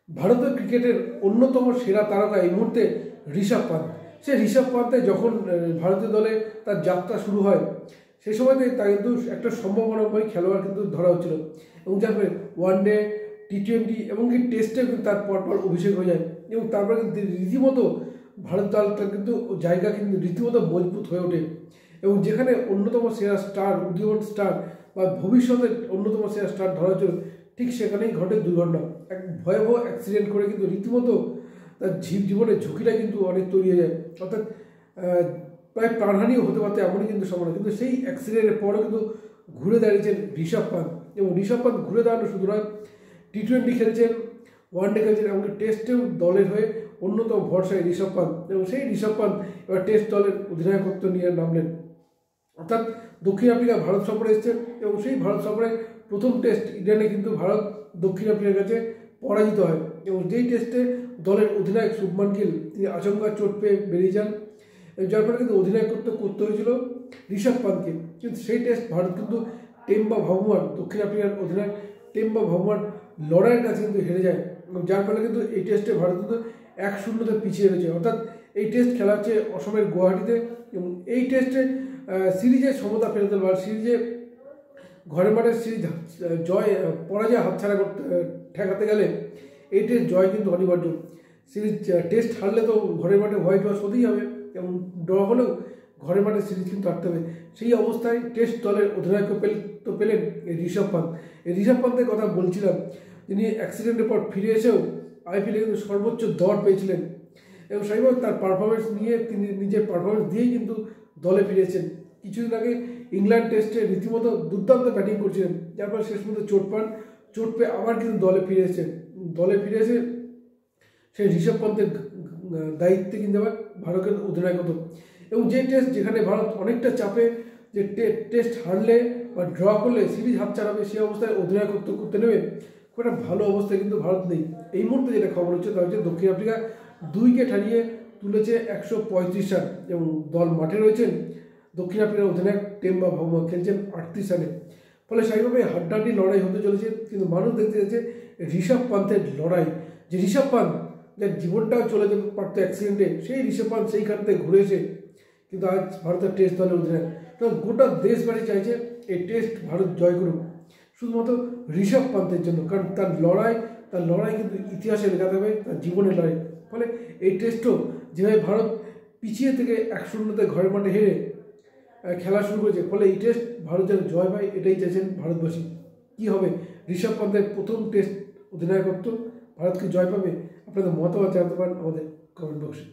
ভারতীয় ক্রিকেটের অন্যতম সেরা তারকা এই মুহূর্তে ঋষভ পান্ত। সে ঋষভ পান্তে যখন ভারতীয় দলে তার যাত্রা শুরু হয় সেই সময়তে তা কিন্তু একটা সম্ভাবনাময় খেলোয়াড় কিন্তু ধরা হচ্ছিল, এবং যার ফলে ওয়ানডে, টি-20 এবং কি টেস্টে কিন্তু তার পরপর অভিষেক হয়ে যায়, এবং তারপরে কিন্তু রীতিমতো ভারত দলটা কিন্তু জায়গা কিন্তু রীতিমতো মজবুত হয়ে ওঠে। এবং যেখানে অন্যতম সেরা স্টার, উদীয়মান স্টার বা ভবিষ্যতের অন্যতম সেরা স্টার ধরা ছিল, ঠিক সেখানেই ঘটে দুর্ঘটনা। এক ভয়াবহ অ্যাক্সিডেন্ট করে কিন্তু রীতিমতো তার জীবনের ঝুঁকিটা কিন্তু অনেক তৈরি হয়ে যায়, অর্থাৎ প্রায় প্রাণহানিও হতে পারতে এমনই কিন্তু সম্ভাবনা। কিন্তু সেই অ্যাক্সিডেন্টের পরও কিন্তু ঘুরে দাঁড়িয়েছেন ঋষভ পান্ত, এবং ঋষভ পান্ত ঘুরে দাঁড়ানো শুধু নয়, টি-20 খেলছেন, ওয়ানডে খেলছেন, এমনকি টেস্টেও দলের হয়ে অন্যতম ভরসায় ঋষভ পান্ত, এবং সেই ঋষভ পান্ত এবার টেস্ট দলের অধিনায়কত্ব নিয়ে নামলেন। অর্থাৎ দক্ষিণ আফ্রিকা ভারত সফরে এসেছেন, এবং সেই ভারত সফরে প্রথম টেস্ট ইডেনে কিন্তু ভারত দক্ষিণ আফ্রিকার কাছে পরাজিত হয়, এবং যেই টেস্টে দলের অধিনায়ক শুভমান গিল তিনি আচমকা চোট পেয়ে বেরিয়ে যান, যার ফলে কিন্তু অধিনায়কত্ব করতে হয়েছিল ঋষভ পান্তকে। কিন্তু সেই টেস্ট ভারত কিন্তু টেম্বা ভাউমার, দক্ষিণ আফ্রিকার অধিনায়ক টেম্বা ভাউমার লড়াইয়ের কাছে কিন্তু হেরে যায়, এবং যার ফলে কিন্তু এই টেস্টে ভারত কিন্তু 1-0 পিছিয়ে রয়েছে। অর্থাৎ এই টেস্ট খেলা হচ্ছে অসমের গুয়াহাটিতে, এবং এই টেস্টে সিরিজে সমতা ফেরাতে বা সিরিজে ঘরের মাঠের সিরিজ পরাজয় হাতছাড়া করতে ঠেকাতে গেলে এই টেস্ট জয় কিন্তু অনিবার্য। সিরিজ টেস্ট হারলে তো ঘরের মাঠে হোয়াইট ওয়াশ হতেই হবে, এবং ড্র হলেও ঘরের মাঠে সিরিজ কিন্তু হারতে হবে। সেই অবস্থায় টেস্ট দলের অধিনায়ক পেলেন এই ঋষভ পান্ত। এই ঋষভ পান্তের কথা বলছিলাম, যিনি অ্যাক্সিডেন্টের পর ফিরে এসেও আইপিএলে কিন্তু সর্বোচ্চ দর পেয়েছিলেন, এবং সেইভাবে তার পারফরমেন্স নিয়ে তিনি নিজের পারফরমেন্স দিয়েই কিন্তু দলে ফিরেছেন। কিছুদিন আগে ইংল্যান্ড টেস্টে রীতিমতো দুর্দান্ত ব্যাটিং করছিলেন, যার ফলে শেষ পর্যন্ত চোট পেয়ে আবার কিন্তু দলে ফিরে এসে সেই ঋষভ পান্তের দায়িত্বে কিন্তু আবার ভারতের অধিনায়কত্ব। এবং যে টেস্ট যেখানে ভারত অনেকটা চাপে, যে টেস্ট হারলে বা ড্র করলে সিরিজ হাতছাড়াবে, সেই অবস্থায় অধিনায়কত্ব করতে নেবে খুব একটা ভালো অবস্থায় কিন্তু ভারত নেই। এই মুহূর্তে যেটা খবর হচ্ছে তা হচ্ছে দক্ষিণ আফ্রিকা 2 হারিয়ে তুলেছে 135 রান, এবং দল মাঠে রয়েছেন দক্ষিণ আফ্রিকার অধিনায়ক টেম্বা ভাউমা খেলছেন 38 রানে। ফলে সেইভাবে হাড্ডাহাড্ডি লড়াই হতে চলেছে, কিন্তু মানুষ দেখতে যাচ্ছে ঋষভ পান্তের লড়াই। যে ঋষভ পান্ত যার জীবনটাও চলে যেতে পারতো অ্যাক্সিডেন্টে, সেই ঋষভ পান্ত সেইখান থেকে ঘুরে এসে কিন্তু আজ ভারতের টেস্ট দলের অধিনায়ক। তো গোটা দেশবাসী চাইছে এই টেস্ট ভারত জয় করুক শুধুমাত্র ঋষভ পান্তের জন্য, কারণ তার লড়াই কিন্তু ইতিহাসে লেখাতে হবে, তার জীবনের লড়াই। ফলে এই টেস্টও যেভাবে ভারত পিছিয়ে থেকে 1-0 ঘরের মাঠে হেরে খেলা শুরু করেছে, ফলে এই টেস্ট ভারত যেন জয় পায় এটাই চাইছেন ভারতবাসী। কী হবে ঋষভ পান্তের প্রথম টেস্ট অধিনায়কত্ব, ভারতকে জয় পাবে? আপনাদের মতামত জানাতে পারেন আমাদের কমেন্ট বক্সে।